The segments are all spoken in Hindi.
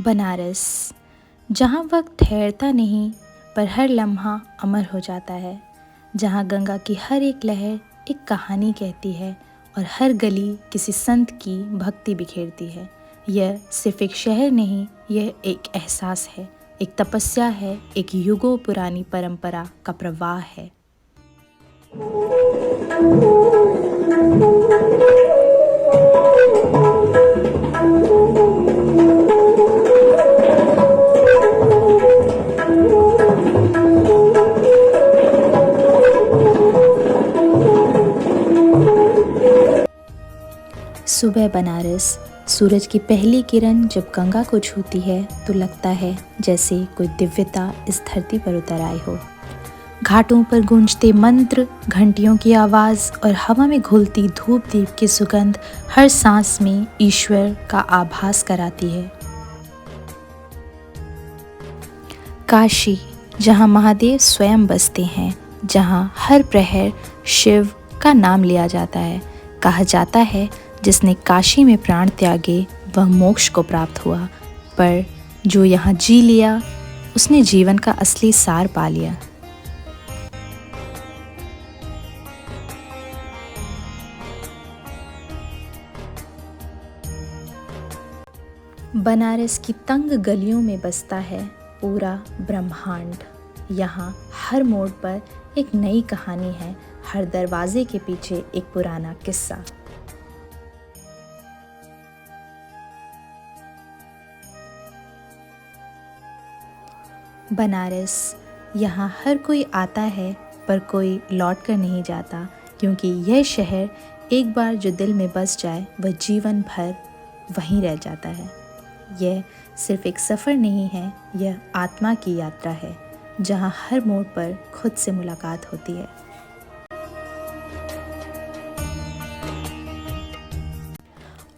बनारस, जहाँ वक्त ठहरता नहीं पर हर लम्हा अमर हो जाता है, जहाँ गंगा की हर एक लहर एक कहानी कहती है और हर गली किसी संत की भक्ति बिखेरती है। यह सिर्फ एक शहर नहीं, यह एक एहसास है, एक तपस्या है, एक युगों पुरानी परंपरा का प्रवाह है। सुबह बनारस, सूरज की पहली किरण जब गंगा को छूती है तो लगता है जैसे कोई दिव्यता इस धरती पर उतर आई हो। घाटों पर गूंजते मंत्र, घंटियों की आवाज़ और हवा में घुलती धूप दीप की सुगंध हर सांस में ईश्वर का आभास कराती है। काशी, जहाँ महादेव स्वयं बसते हैं, जहाँ हर प्रहर शिव का नाम लिया जाता है। कहा जाता है जिसने काशी में प्राण त्यागे वह मोक्ष को प्राप्त हुआ, पर जो यहाँ जी लिया उसने जीवन का असली सार पा लिया। बनारस की तंग गलियों में बसता है पूरा ब्रह्मांड। यहाँ हर मोड़ पर एक नई कहानी है, हर दरवाजे के पीछे एक पुराना किस्सा। बनारस, यहाँ हर कोई आता है पर कोई लौट कर नहीं जाता, क्योंकि यह शहर एक बार जो दिल में बस जाए वह जीवन भर वहीं रह जाता है। यह सिर्फ एक सफ़र नहीं है, यह आत्मा की यात्रा है, जहाँ हर मोड़ पर खुद से मुलाकात होती है।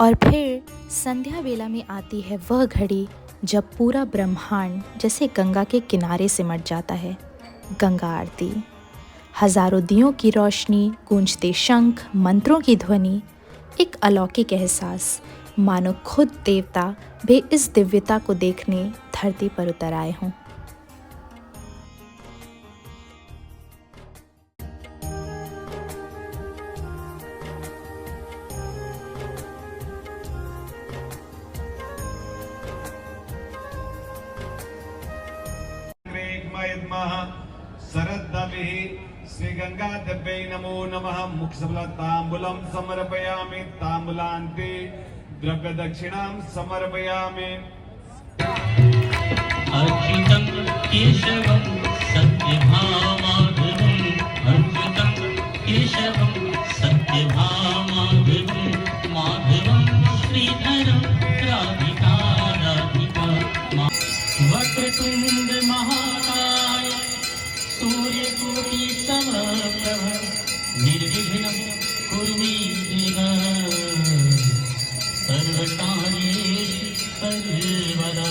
और फिर संध्या बेला में आती है वह घड़ी जब पूरा ब्रह्मांड जैसे गंगा के किनारे सिमट जाता है। गंगा आरती, हजारों दियों की रोशनी, गूंजते शंख, मंत्रों की ध्वनि, एक अलौकिक एहसास, मानो खुद देवता भी इस दिव्यता को देखने धरती पर उतर आए हों। श्री गंगा देव्यै नमो नमः। मुक्षबलताम्बूलं समर्पयामि, ताम्बूलान्ते द्रव्य दक्षिणां समर्पयामि। अच्युतं केशवं सत्यभामाधवं, अच्युतं केशवं सत्यभामाधवं, माधवं श्रीधरं राधिका राधिका। वक्रतुंड महाकाय सूर्यकोटि समप्रभ, निर्विघ्नं कुरु मे देव, सर्वकार्येषु सर्वदा।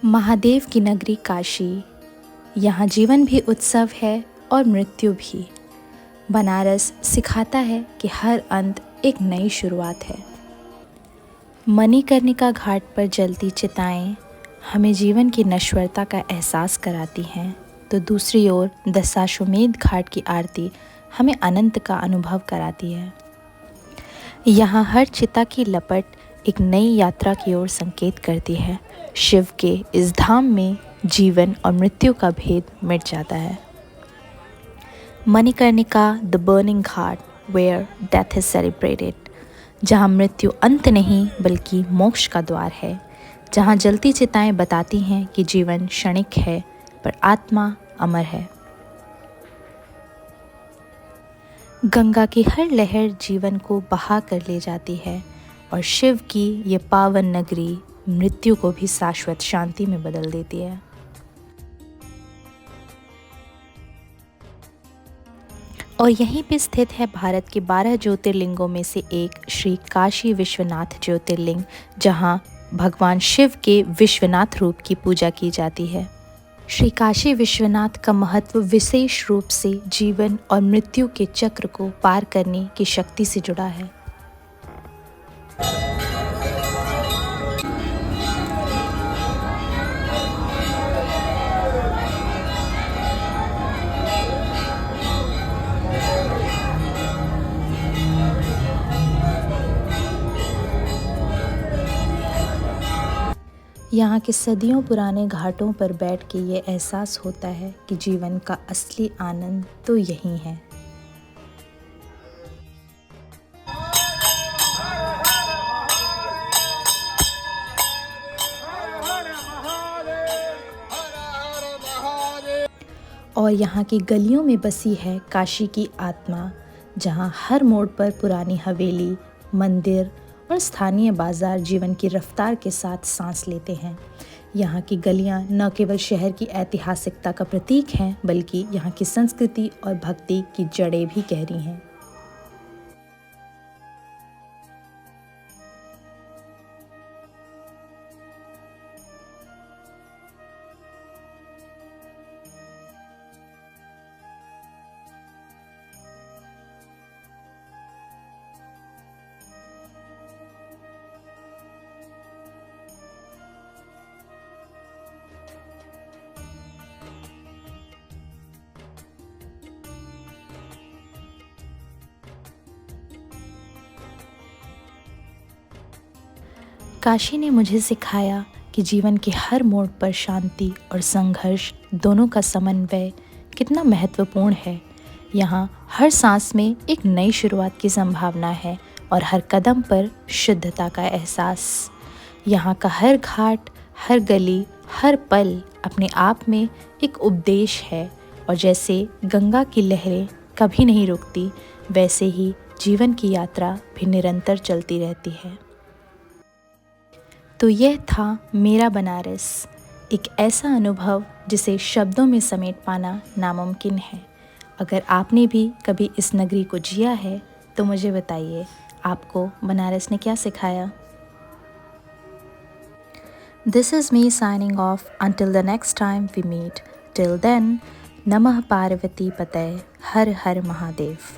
महादेव की नगरी काशी, यहाँ जीवन भी उत्सव है और मृत्यु भी। बनारस सिखाता है कि हर अंत एक नई शुरुआत है। मणिकर्णिका घाट पर जलती चिताएं हमें जीवन की नश्वरता का एहसास कराती हैं, तो दूसरी ओर दशाश्वमेध घाट की आरती हमें अनंत का अनुभव कराती है। यहाँ हर चिता की लपट एक नई यात्रा की ओर संकेत करती है। शिव के इस धाम में जीवन और मृत्यु का भेद मिट जाता है। Manikarnika, the burning ghat where death is celebrated, जहाँ मृत्यु अंत नहीं बल्कि मोक्ष का द्वार है, जहाँ जलती चिताएं बताती हैं कि जीवन क्षणिक है पर आत्मा अमर है। गंगा की हर लहर जीवन को बहा कर ले जाती है और शिव की ये पावन नगरी मृत्यु को भी शाश्वत शांति में बदल देती है। और यहीं पे स्थित है भारत के 12 ज्योतिर्लिंगों में से एक श्री काशी विश्वनाथ ज्योतिर्लिंग, जहां भगवान शिव के विश्वनाथ रूप की पूजा की जाती है। श्री काशी विश्वनाथ का महत्व विशेष रूप से जीवन और मृत्यु के चक्र को पार करने की शक्ति से जुड़ा है। यहाँ के सदियों पुराने घाटों पर बैठ के ये एहसास होता है कि जीवन का असली आनंद तो यहीं है। और यहाँ की गलियों में बसी है काशी की आत्मा, जहाँ हर मोड़ पर पुरानी हवेली, मंदिर और स्थानीय बाजार जीवन की रफ्तार के साथ सांस लेते हैं। यहाँ की गलियाँ न केवल शहर की ऐतिहासिकता का प्रतीक हैं, बल्कि यहाँ की संस्कृति और भक्ति की जड़ें भी गहरी हैं। काशी ने मुझे सिखाया कि जीवन के हर मोड़ पर शांति और संघर्ष दोनों का समन्वय कितना महत्वपूर्ण है। यहाँ हर सांस में एक नई शुरुआत की संभावना है और हर कदम पर शुद्धता का एहसास। यहाँ का हर घाट, हर गली, हर पल अपने आप में एक उपदेश है, और जैसे गंगा की लहरें कभी नहीं रुकती, वैसे ही जीवन की यात्रा भी निरंतर चलती रहती है। तो यह था मेरा बनारस, एक ऐसा अनुभव जिसे शब्दों में समेट पाना नामुमकिन है। अगर आपने भी कभी इस नगरी को जिया है तो मुझे बताइए, आपको बनारस ने क्या सिखाया। This is me signing off until the next time we meet. Till then, Namah Parvati Patay, Har Har Mahadev.